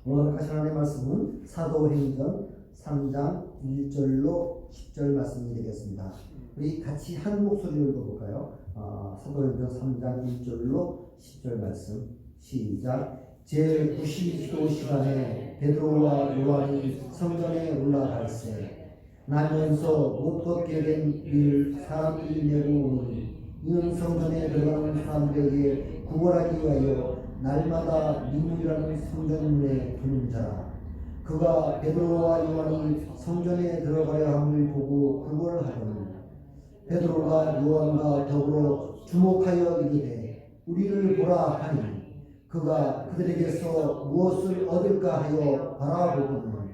오늘 하신 하나님의 말씀은 사도행전 3장 1절로 10절 말씀이 되겠습니다. 우리 같이 한 목소리로 읽어볼까요? 사도행전 3장 1절로 10절 말씀 시작. 제9시기도 시간에 베드로와 요한이 성전에 올라갈새 나면서 못 걷게 된 이를 사람들이 내고 오니 이는 성전에 들어가는 사람들에게 구걸하기 위하여 날마다 민문이라는 성전문에 두는 자라. 그가 베드로와 요한이 성전에 들어가야 함을 보고 구걸하더니 베드로가 요한과 더불어 주목하여 이르되 우리를 보라 하니 그가 그들에게서 무엇을 얻을까 하여 바라보고는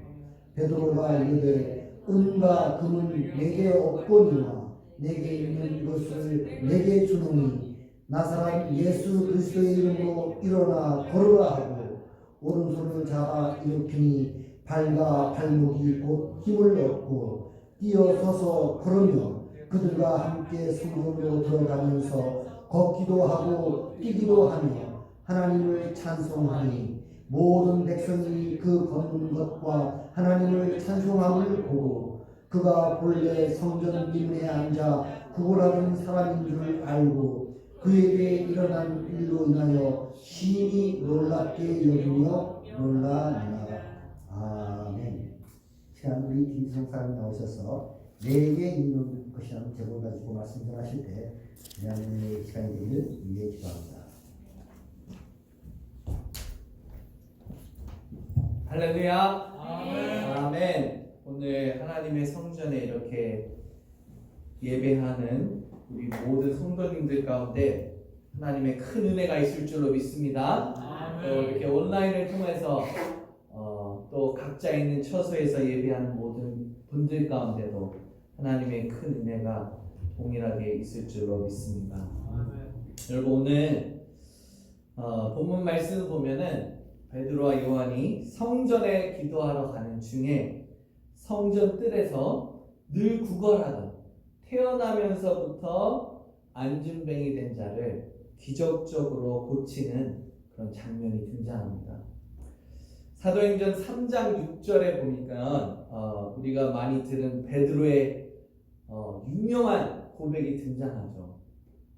베드로가 이르되 은과 금은 내게 없거니와 내게 있는 것을 내게 주노니 나사렛 예수 그리스도의 이름으로 일어나 걸으라 하고 오른손을 잡아 일으키니 발과 발목이 곧 힘을 얻고 뛰어서서 걸으며 그들과 함께 성전으로 들어가면서 걷기도 하고 뛰기도 하며 하나님을 찬송하니 모든 백성이 그 걷는 것과 하나님을 찬송함을 보고 그가 본래 성전 민문에 앉아 구걸하던 사람인 줄 알고 그에게 일어난 일로 인하여 심히 놀랍게 여기며 놀라니라. 아멘. 시간 우리 김성사님 나오셔서 내게 있는 것이라는 제목을 가지고 말씀 전하실 때 하나님의 시간이 되기를 위해 기도합니다. 할렐루야. 아멘. 아멘. 오늘 하나님의 성전에 이렇게 예배하는 우리 모든 성도님들 가운데 하나님의 큰 은혜가 있을 줄로 믿습니다. 아멘. 또 이렇게 온라인을 통해서 또 각자 있는 처소에서 예배하는 모든 분들 가운데도 하나님의 큰 은혜가 동일하게 있을 줄로 믿습니다. 아멘. 여러분 오늘 본문 말씀을 보면은 베드로와 요한이 성전에 기도하러 가는 중에 성전 뜰에서 늘 구걸하던 태어나면서부터 안진뱅이 된 자를 기적적으로 고치는 그런 장면이 등장합니다. 사도행전 3장 6절에 보니까 우리가 많이 들은 베드로의 유명한 고백이 등장하죠.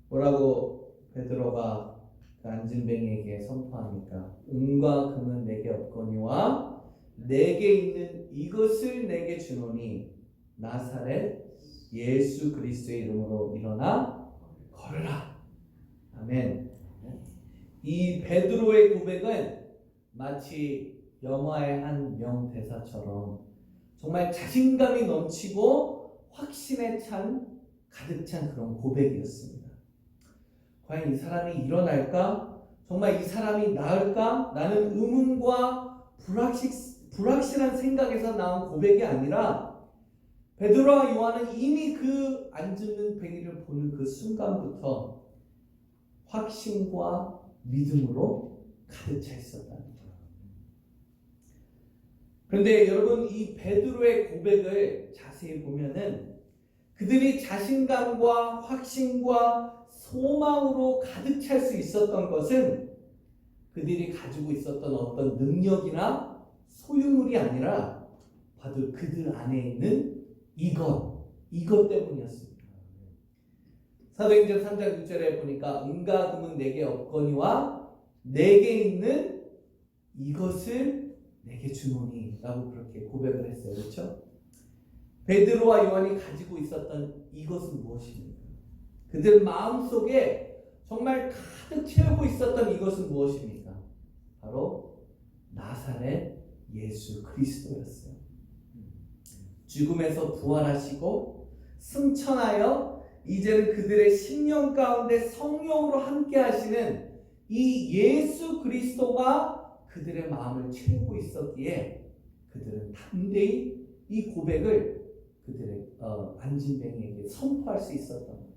뭐라고 베드로가 그 안진뱅이에게 선포합니까? 은과 금은 내게 없거니와 내게 있는 이것을 내게 주노니 나사렛 예수 그리스도의 이름으로 일어나 걸으라. 아멘. 이 베드로의 고백은 마치 영화의 한 명대사처럼 정말 자신감이 넘치고 확신에 가득 찬 그런 고백이었습니다. 과연 이 사람이 일어날까? 정말 이 사람이 나을까? 라는 의문과 불확실한 생각에서 나온 고백이 아니라 베드로와 요한은 이미 그 앉는 뱅이를 보는 그 순간부터 확신과 믿음으로 가득 차 있었다는 거예요. 그런데 여러분 이 베드로의 고백을 자세히 보면은 그들이 자신감과 확신과 소망으로 가득 찰 수 있었던 것은 그들이 가지고 있었던 어떤 능력이나 소유물이 아니라 바로 그들 안에 있는 이것 때문이었습니다. 사도행전 3장 6절에 보니까 은과 금은 내게 없거니와 내게 있는 이것을 내게 주노니 라고 그렇게 고백을 했어요. 그렇죠? 베드로와 요한이 가지고 있었던 이것은 무엇입니까? 그들 마음속에 정말 가득 채우고 있었던 이것은 무엇입니까? 바로 나사렛 예수 그리스도였어요. 죽음에서 부활하시고 승천하여 이제는 그들의 심령 가운데 성령으로 함께 하시는 이 예수 그리스도가 그들의 마음을 채우고 있었기에 그들은 담대히 이 고백을 그들의 안진뱅이에게 선포할 수 있었던 거예요.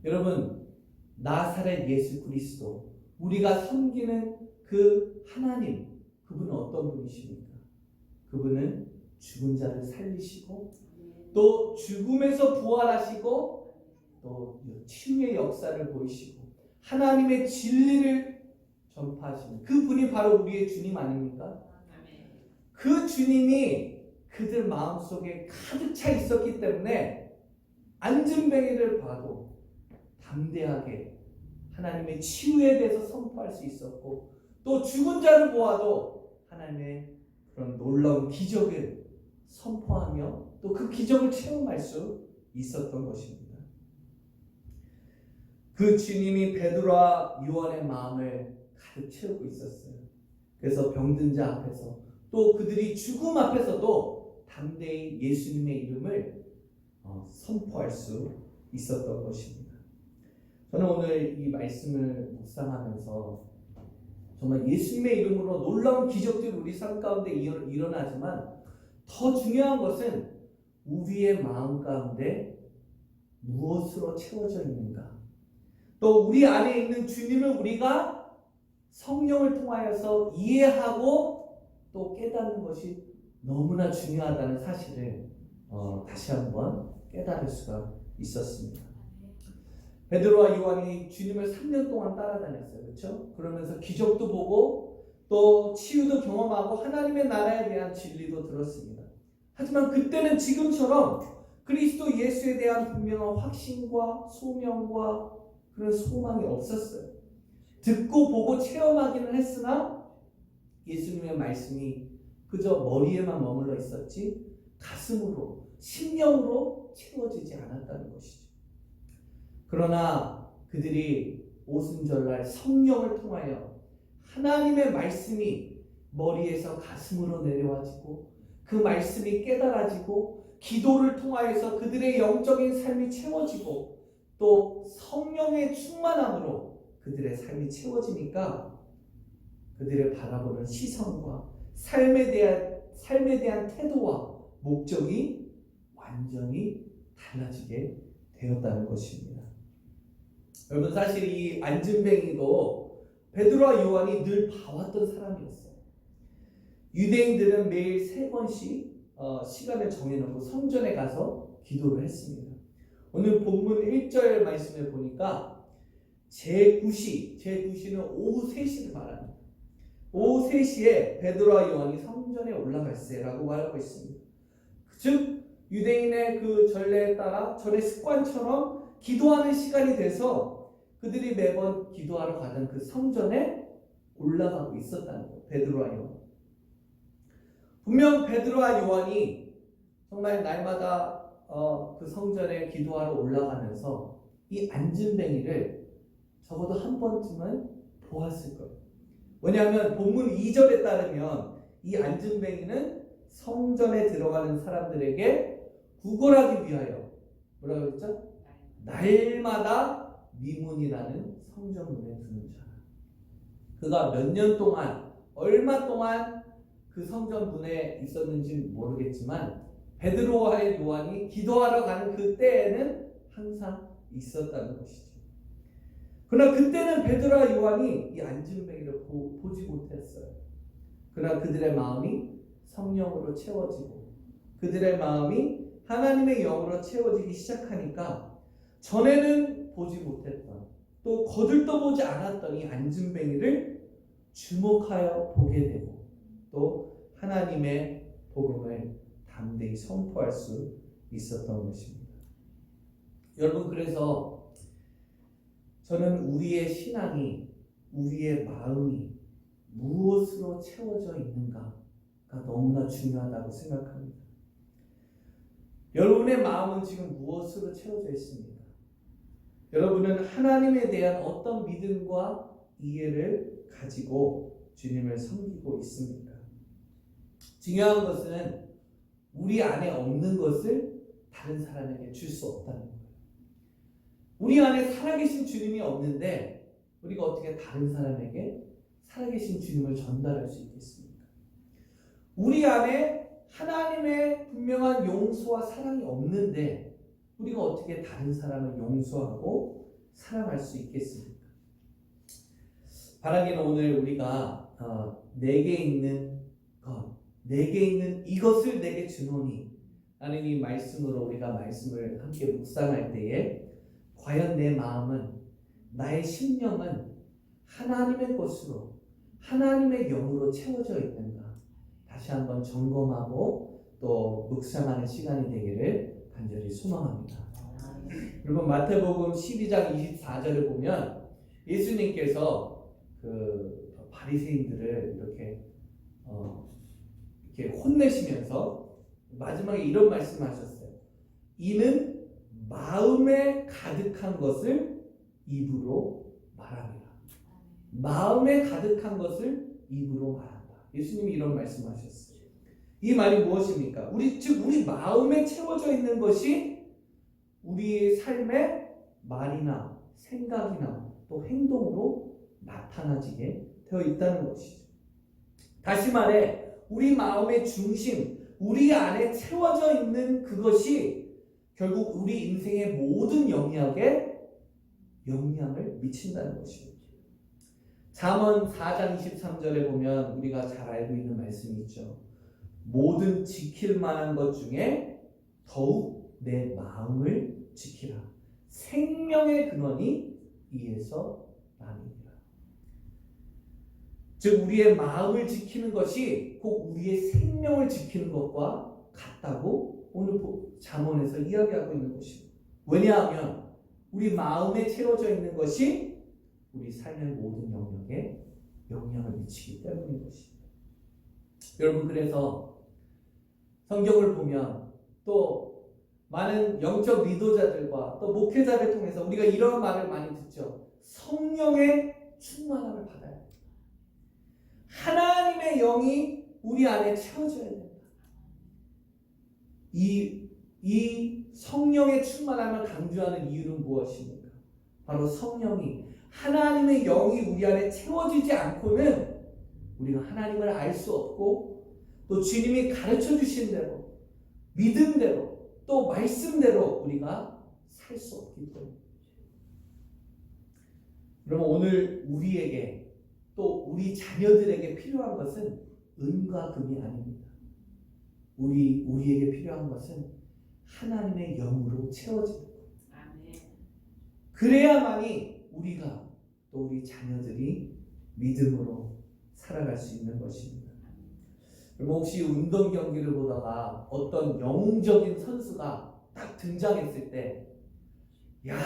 여러분 나사렛 예수 그리스도 우리가 섬기는 그 하나님 그분은 어떤 분이십니까? 그분은 죽은 자를 살리시고 또 죽음에서 부활하시고 또 치유의 역사를 보이시고 하나님의 진리를 전파하시는 그분이 바로 우리의 주님 아닙니까? 그 주님이 그들 마음속에 가득 차 있었기 때문에 안진뱅이를 봐도 담대하게 하나님의 치유에 대해서 선포할 수 있었고, 또 죽은 자를 보아도 하나님의 그런 놀라운 기적을 선포하며 또 그 기적을 체험할 수 있었던 것입니다. 그 주님이 베드로와 요한의 마음을 가득 채우고 있었어요. 그래서 병든 자 앞에서 또 그들이 죽음 앞에서도 담대히 예수님의 이름을 선포할 수 있었던 것입니다. 저는 오늘 이 말씀을 묵상하면서 정말 예수님의 이름으로 놀라운 기적들이 우리 삶 가운데 일어나지만 더 중요한 것은 우리의 마음 가운데 무엇으로 채워져 있는가, 또 우리 안에 있는 주님을 우리가 성령을 통하여서 이해하고 또 깨닫는 것이 너무나 중요하다는 사실을 다시 한번 깨달을 수가 있었습니다. 베드로와 요한이 주님을 3년 동안 따라다녔어요. 그렇죠? 그러면서 기적도 보고 또 치유도 경험하고 하나님의 나라에 대한 진리도 들었습니다. 하지만 그때는 지금처럼 그리스도 예수에 대한 분명한 확신과 소명과 그런 소망이 없었어요. 듣고 보고 체험하기는 했으나 예수님의 말씀이 그저 머리에만 머물러 있었지 가슴으로, 심령으로 채워지지 않았다는 것이죠. 그러나 그들이 오순절날 성령을 통하여 하나님의 말씀이 머리에서 가슴으로 내려와지고 그 말씀이 깨달아지고 기도를 통하여서 그들의 영적인 삶이 채워지고 또 성령의 충만함으로 그들의 삶이 채워지니까 그들의 바라보는 시선과 삶에 대한 태도와 목적이 완전히 달라지게 되었다는 것입니다. 여러분, 사실 이 안진뱅이도 베드로와 요한이 늘 봐왔던 사람이었어요. 유대인들은 매일 3번씩 시간을 정해놓고 성전에 가서 기도를 했습니다. 오늘 본문 1절 말씀을 보니까 제9시는 오후 3시를 말합니다. 오후 3시에 베드로와 요한이 성전에 올라갈세라고 말하고 있습니다. 즉 유대인의 그 전례에 따라 전의 습관처럼 기도하는 시간이 돼서 그들이 매번 기도하러 가던 그 성전에 올라가고 있었다는 거예요. 베드로와 요한. 분명 베드로와 요한이 정말 날마다 그 성전에 기도하러 올라가면서 이 안진뱅이를 적어도 한 번쯤은 보았을 거예요. 왜냐하면 본문 2절에 따르면 이 안진뱅이는 성전에 들어가는 사람들에게 구걸하기 위하여 뭐라고 했죠? 날마다 미문이라는 성전문에 두는 자라. 그가 몇 년 동안, 얼마 동안 그 성전문에 있었는지 모르겠지만 베드로와 요한이 기도하러 가는 그 때에는 항상 있었다는 것이죠. 그러나 그때는 베드로와 요한이 이 안진뱅이를 보지 못했어요. 그러나 그들의 마음이 성령으로 채워지고 그들의 마음이 하나님의 영으로 채워지기 시작하니까 전에는 보지 못했던, 또 거들떠보지 않았던 이 안진뱅이를 주목하여 보게 되고 또 하나님의 복음을 담대히 선포할 수 있었던 것입니다. 여러분, 그래서 저는 우리의 신앙이, 우리의 마음이 무엇으로 채워져 있는가가 너무나 중요하다고 생각합니다. 여러분의 마음은 지금 무엇으로 채워져 있습니까? 여러분은 하나님에 대한 어떤 믿음과 이해를 가지고 주님을 섬기고 있습니까? 중요한 것은 우리 안에 없는 것을 다른 사람에게 줄 수 없다는 거예요. 우리 안에 살아계신 주님이 없는데 우리가 어떻게 다른 사람에게 살아계신 주님을 전달할 수 있겠습니까? 우리 안에 하나님의 분명한 용서와 사랑이 없는데 우리가 어떻게 다른 사람을 용서하고 사랑할 수 있겠습니까? 바라기는 오늘 우리가 내게 있는 것, 내게 있는 이것을 내게 주노니 라는 이 말씀으로 우리가 말씀을 함께 묵상할 때에 과연 내 마음은, 나의 심령은 하나님의 것으로, 하나님의 영으로 채워져 있는가? 다시 한번 점검하고 또 묵상하는 시간이 되기를 간절히 소망합니다. 여러분 마태복음 12장 24절을 보면 예수님께서 그 바리새인들을 이렇게 혼내시면서 마지막에 이런 말씀하셨어요. 이는 마음에 가득한 것을 입으로 말합니다. 마음에 가득한 것을 입으로 말한다. 예수님이 이런 말씀하셨어요. 이 말이 무엇입니까? 우리 마음에 채워져 있는 것이 우리의 삶의 말이나 생각이나 또 행동으로 나타나지게 되어 있다는 것이죠. 다시 말해 우리 마음의 중심, 우리 안에 채워져 있는 그것이 결국 우리 인생의 모든 영역에 영향을 미친다는 것입니다. 잠언 4장 23절에 보면 우리가 잘 알고 있는 말씀이 있죠. 모든 지킬 만한 것 중에 더욱 내 마음을 지키라. 생명의 근원이 이에서 나느니라. 즉 우리의 마음을 지키는 것이 꼭 우리의 생명을 지키는 것과 같다고 오늘 잠언에서 이야기하고 있는 것입니다. 왜냐하면 우리 마음에 채워져 있는 것이 우리 삶의 모든 영역에 영향을 미치기 때문인 것입니다. 여러분 그래서 성경을 보면 또 많은 영적 리더자들과 또 목회자를 통해서 우리가 이런 말을 많이 듣죠. 성령의 충만함을 받아야 합니다. 하나님의 영이 우리 안에 채워져야 됩니다. 이 성령의 충만함을 강조하는 이유는 무엇입니까? 바로 성령이 하나님의 영이 우리 안에 채워지지 않고는 우리가 하나님을 알 수 없고 또 주님이 가르쳐 주신 대로 믿음대로 또 말씀대로 우리가 살 수 없기 때문에 그러면 오늘 우리에게 또 우리 자녀들에게 필요한 것은 은과 금이 아닙니다. 우리에게 필요한 것은 하나님의 영으로 채워지는 것. 그래야만이 우리가 또 우리 자녀들이 믿음으로 살아갈 수 있는 것입니다. 여러분 혹시 운동 경기를 보다가 어떤 영웅적인 선수가 딱 등장했을 때 야,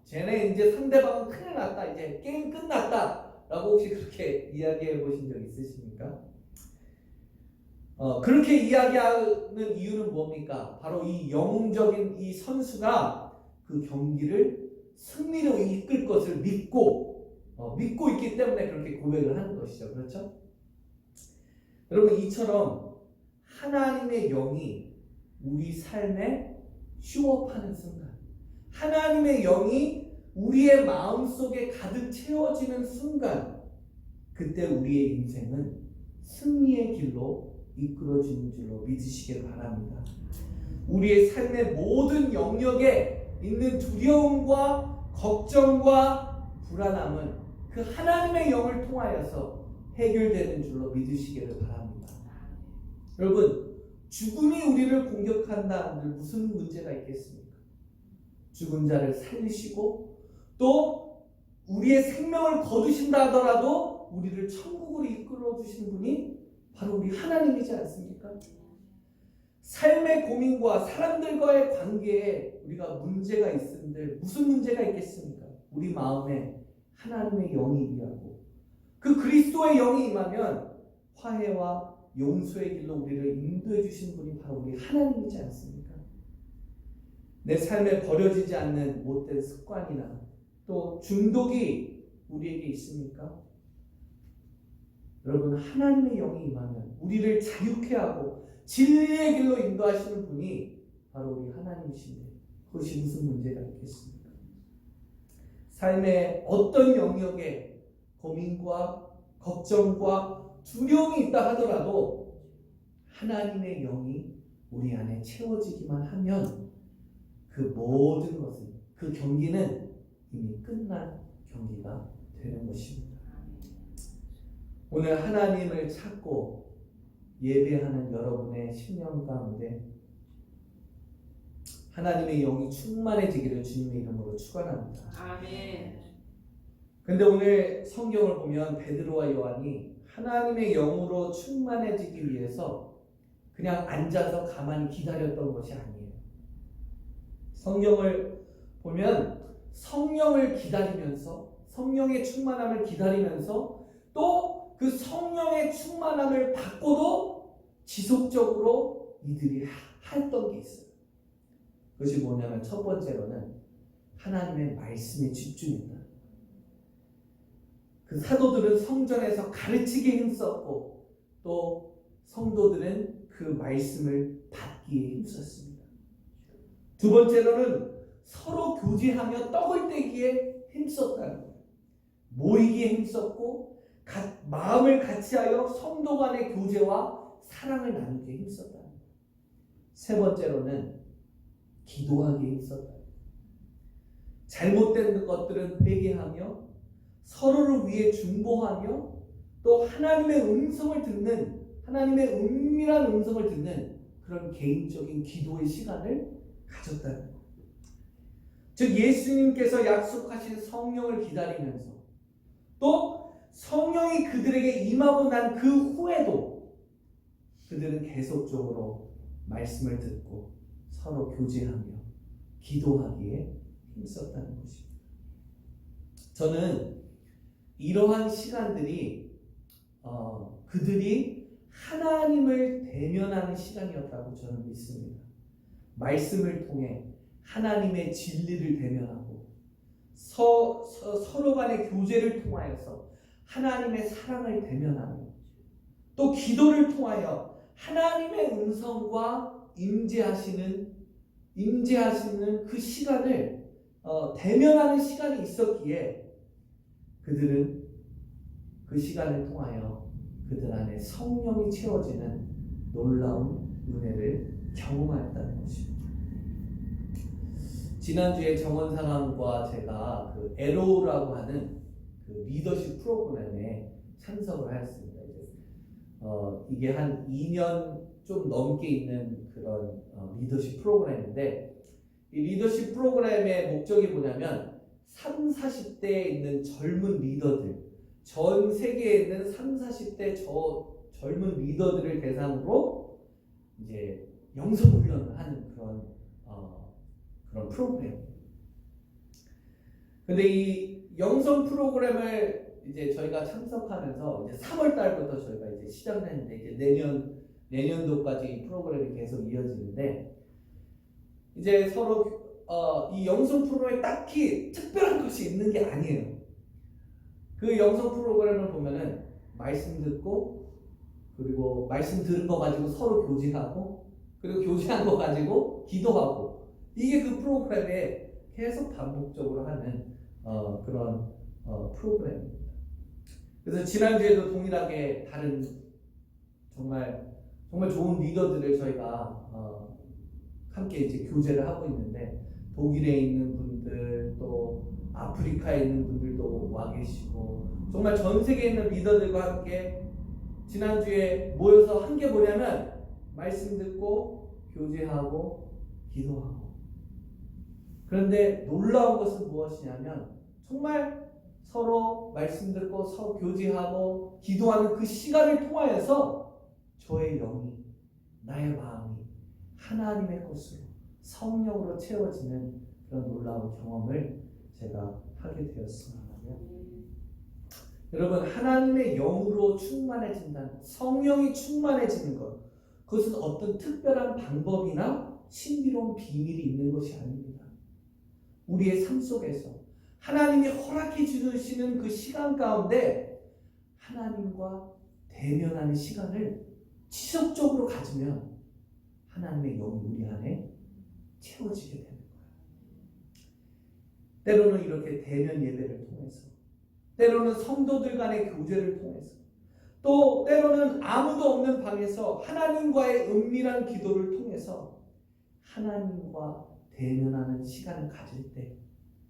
쟤네 이제 상대방은 큰일 났다. 이제 게임 끝났다. 라고 혹시 그렇게 이야기해 보신 적 있으십니까? 그렇게 이야기하는 이유는 뭡니까? 바로 이 영웅적인 이 선수가 그 경기를 승리로 이끌 것을 믿고 있기 때문에 그렇게 고백을 하는 것이죠. 그렇죠? 여러분 이처럼 하나님의 영이 우리 삶에 휴업하는 순간 하나님의 영이 우리의 마음속에 가득 채워지는 순간 그때 우리의 인생은 승리의 길로 이끌어지는 줄로 믿으시길 바랍니다. 우리의 삶의 모든 영역에 있는 두려움과 걱정과 불안함은 그 하나님의 영을 통하여서 해결되는 줄로 믿으시기를 바랍니다. 여러분 죽음이 우리를 공격한다 한들 무슨 문제가 있겠습니까? 죽은 자를 살리시고 또 우리의 생명을 거두신다 하더라도 우리를 천국으로 이끌어 주신 분이 바로 우리 하나님이지 않습니까? 삶의 고민과 사람들과의 관계에 우리가 문제가 있는데 무슨 문제가 있겠습니까? 우리 마음에 하나님의 영이 임하고 그 그리스도의 영이 임하면 화해와 용서의 길로 우리를 인도해 주신 분이 바로 우리 하나님이지 않습니까? 내 삶에 버려지지 않는 못된 습관이나 또 중독이 우리에게 있습니까? 여러분 하나님의 영이 임하면 우리를 자유케 하고 진리의 길로 인도하시는 분이 바로 우리 하나님이신데 그것이 무슨 문제가 있겠습니까? 삶의 어떤 영역에 고민과 걱정과 두려움이 있다 하더라도 하나님의 영이 우리 안에 채워지기만 하면 그 모든 것은 그 경기는 이미 끝난 경기가 되는 것입니다. 오늘 하나님을 찾고 예배하는 여러분의 심령 가운데 하나님의 영이 충만해지기를 주님의 이름으로 축원합니다. 아멘. 근데 오늘 성경을 보면 베드로와 요한이 하나님의 영으로 충만해지기 위해서 그냥 앉아서 가만히 기다렸던 것이 아니에요. 성경을 보면 성령을 기다리면서 성령의 충만함을 기다리면서 또 그 성령의 충만함을 받고도 지속적으로 이들이 했던 게 있어요. 그것이 뭐냐면 첫 번째로는 하나님의 말씀에 집중했다. 그 사도들은 성전에서 가르치기에 힘썼고 또 성도들은 그 말씀을 받기에 힘썼습니다. 두 번째로는 서로 교제하며 떡을 떼기에 힘썼다는 거예요. 모이기에 힘썼고 마음을 같이하여 성도 간의 교제와 사랑을 나누기에 힘썼다는 거예요. 세 번째로는 기도하기에 힘썼다. 잘못된 것들은 회개하며 서로를 위해 중보하며 또 하나님의 음성을 듣는 하나님의 은밀한 음성을 듣는 그런 개인적인 기도의 시간을 가졌다는 거예요. 즉 예수님께서 약속하신 성령을 기다리면서 또 성령이 그들에게 임하고 난 그 후에도 그들은 계속적으로 말씀을 듣고 서로 교제하며 기도하기에 힘썼다는 것입니다. 저는 이러한 시간들이 그들이 하나님을 대면하는 시간이었다고 저는 믿습니다. 말씀을 통해 하나님의 진리를 대면하고 서로 간의 교제를 통하여서 하나님의 사랑을 대면하며 또 기도를 통하여 하나님의 음성과 임재하시는 그 시간을 대면하는 시간이 있었기에 그들은 그 시간을 통하여 그들 안에 성령이 채워지는 놀라운 은혜를 경험하였다는 것입니다. 지난주에 정원상황과 제가 그 에로우라고 하는 그 리더십 프로그램에 참석을 하였습니다. 이게 한 2년 좀 넘게 있는 그런 리더십 프로그램인데 이 리더십 프로그램의 목적이 뭐냐면 30, 40대에 있는 젊은 리더들, 전 세계에 있는 30, 40대 젊은 리더들을 대상으로 이제 영성 훈련을 하는 그런 프로그램. 근데 이 영성 프로그램을 이제 저희가 참석하면서 이제 3월 달부터 저희가 이제 시작했는데 이제 내년도까지 이 프로그램이 계속 이어지는데 이제 서로 이 영성 프로그램에 딱히 특별한 것이 있는 게 아니에요. 그 영성 프로그램을 보면은 말씀 듣고 그리고 말씀 들은 거 가지고 서로 교제하고 그리고 교제한 거 가지고 기도하고 이게 그 프로그램에 계속 반복적으로 하는 그런 프로그램입니다. 그래서 지난주에도 동일하게 다른 정말 좋은 리더들을 저희가 함께 이제 교제를 하고 있는데 독일에 있는 분들 또 아프리카에 있는 분들도 와 계시고 정말 전 세계에 있는 리더들과 함께 지난주에 모여서 한 게 뭐냐면 말씀 듣고 교제하고 기도하고 그런데 놀라운 것은 무엇이냐면 정말 서로 말씀 듣고 서로 교제하고 기도하는 그 시간을 통하여서 저의 영이 나의 마음이 하나님의 것으로 성령으로 채워지는 그런 놀라운 경험을 제가 하게 되었습니다. 여러분 하나님의 영으로 충만해진다는 성령이 충만해지는 것 그것은 어떤 특별한 방법이나 신비로운 비밀이 있는 것이 아닙니다. 우리의 삶 속에서 하나님이 허락해 주시는 그 시간 가운데 하나님과 대면하는 시간을 지속적으로 가지면 하나님의 영이 우리 안에 채워지게 되는 거예요. 때로는 이렇게 대면 예배를 통해서 때로는 성도들 간의 교제를 통해서 또 때로는 아무도 없는 방에서 하나님과의 은밀한 기도를 통해서 하나님과 대면하는 시간을 가질 때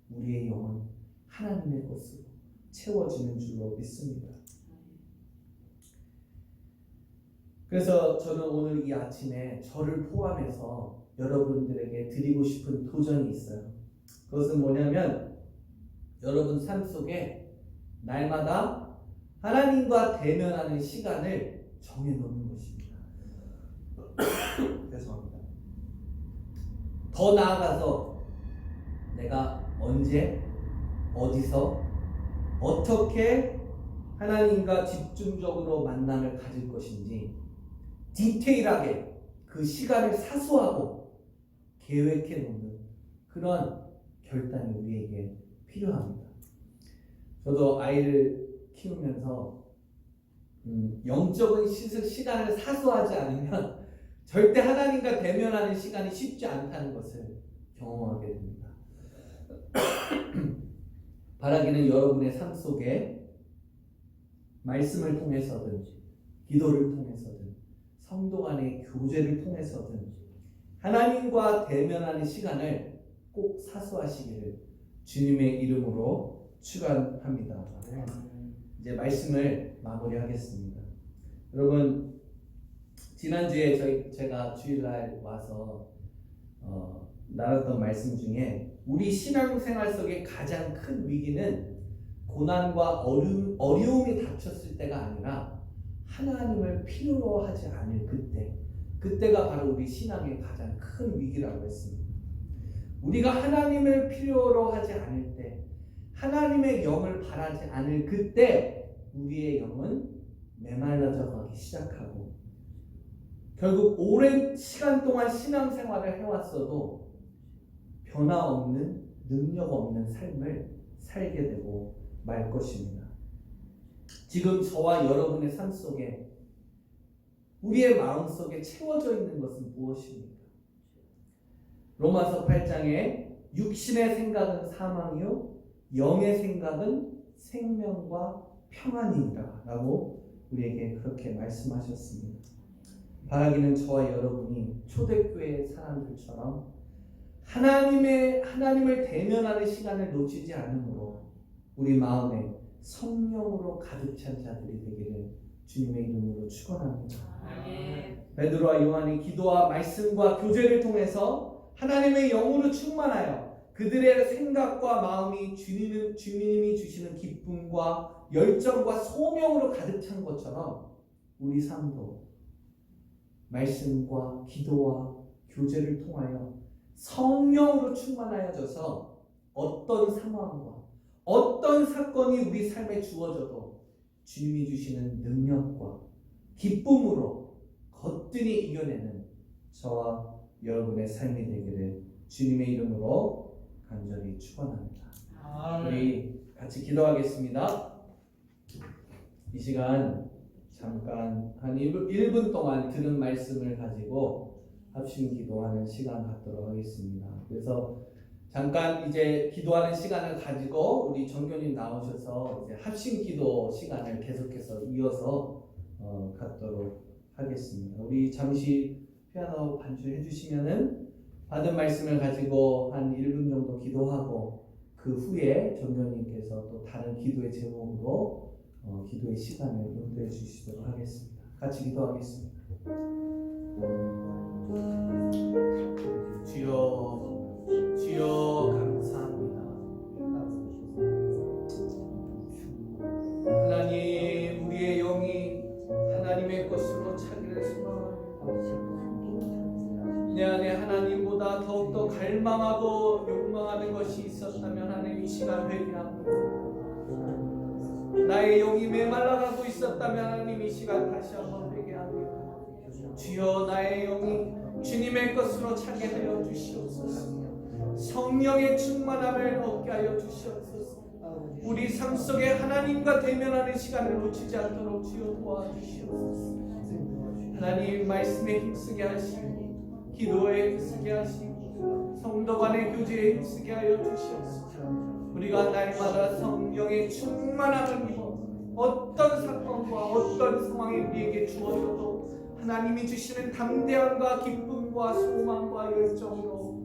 우리의 영은 하나님의 것으로 채워지는 줄로 믿습니다. 그래서 저는 오늘 이 아침에 저를 포함해서 여러분들에게 드리고 싶은 도전이 있어요. 그것은 뭐냐면 여러분 삶 속에 날마다 하나님과 대면하는 시간을 정해놓는 것입니다. 죄송합니다. 더 나아가서 내가 언제, 어디서, 어떻게 하나님과 집중적으로 만남을 가질 것인지 디테일하게 그 시간을 사수하고 계획해 놓는 그런 결단이 우리에게 필요합니다. 저도 아이를 키우면서 영적인 시간을 사수하지 않으면 절대 하나님과 대면하는 시간이 쉽지 않다는 것을 경험하게 됩니다. 바라기는 여러분의 삶 속에 말씀을 통해서든 기도를 통해서든 성도 간의 교제를 통해서든 하나님과 대면하는 시간을 꼭 사수하시기를 주님의 이름으로 축원합니다. 이제 말씀을 마무리하겠습니다. 여러분, 지난주에 제가 주일날 와서 나눴던 말씀 중에 우리 신앙생활 속의 가장 큰 위기는 고난과 어려움이 닥쳤을 때가 아니라 하나님을 필요로 하지 않을 그때가 바로 우리 신앙의 가장 큰 위기라고 했습니다. 우리가 하나님을 필요로 하지 않을 때, 하나님의 영을 바라지 않을 그때 우리의 영은 메말라져 가기 시작하고 결국 오랜 시간 동안 신앙생활을 해왔어도 변화 없는, 능력 없는 삶을 살게 되고 말 것입니다. 지금 저와 여러분의 삶 속에 우리의 마음 속에 채워져 있는 것은 무엇입니까? 로마서 8장에 육신의 생각은 사망이요 영의 생각은 생명과 평안이니라 라고 우리에게 그렇게 말씀하셨습니다. 바라기는 저와 여러분이 초대교회 사람들처럼 하나님을 대면하는 시간을 놓치지 않으므로 우리 마음에 성령으로 가득 찬 자들이 되기를 주님의 이름으로 축원합니다. 베드로와 요한이 기도와 말씀과 교제를 통해서 하나님의 영으로 충만하여 그들의 생각과 마음이 주님이 주시는 기쁨과 열정과 소명으로 가득 찬 것처럼 우리 삶도 말씀과 기도와 교제를 통하여 성령으로 충만하여져서 어떤 상황과 어떤 사건이 우리 삶에 주어져도 주님이 주시는 능력과 기쁨으로 거뜬히 이겨내는 저와 여러분의 삶이 되기를 주님의 이름으로 간절히 축원합니다. 우리 같이 기도하겠습니다. 이 시간 잠깐 한 1분 동안 들은 말씀을 가지고 합심 기도하는 시간 갖도록 하겠습니다. 그래서 잠깐 이제 기도하는 시간을 가지고 우리 정교님 나오셔서 이제 합심 기도 시간을 계속해서 이어서 갖도록 하겠습니다. 우리 잠시 피아노 반주해 주시면은 받은 말씀을 가지고 한 1분 정도 기도하고 그 후에 정교님께서 또 다른 기도의 제목으로 기도의 시간을 인도해 주시도록 하겠습니다. 같이 기도하겠습니다. 주여 감사합니다. 하나님, 우리의 영이 하나님의 것으로 차기를 소망합니다. 내 안에 하나님보다 더욱더 갈망하고 욕망하는 것이 있었다면 하나님 이 시간 회개합니다. 나의 영이 메말라가고 있었다면 하나님 이 시간 다시 한번 회개합니다. 주여, 나의 영이 주님의 것으로 차게 하여 주시옵소서. 성령의 충만함을 얻게 하여 주시옵소서. 우리 삶 속에 하나님과 대면하는 시간을 놓치지 않도록 주여 도와주시옵소서. 하나님 말씀에 힘쓰게 하시고 기도에 힘쓰게 하시고 성도 간의 교제에 힘쓰게 하여 주시옵소서. 우리가 날마다 성령의 충만함을 입어 어떤 사건과 어떤 상황이 우리에게 주어져도 하나님이 주시는 담대함과 기쁨과 소망과 열정으로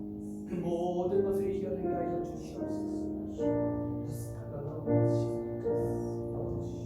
그 모든 것을 이겨내게 하여 주시옵소서.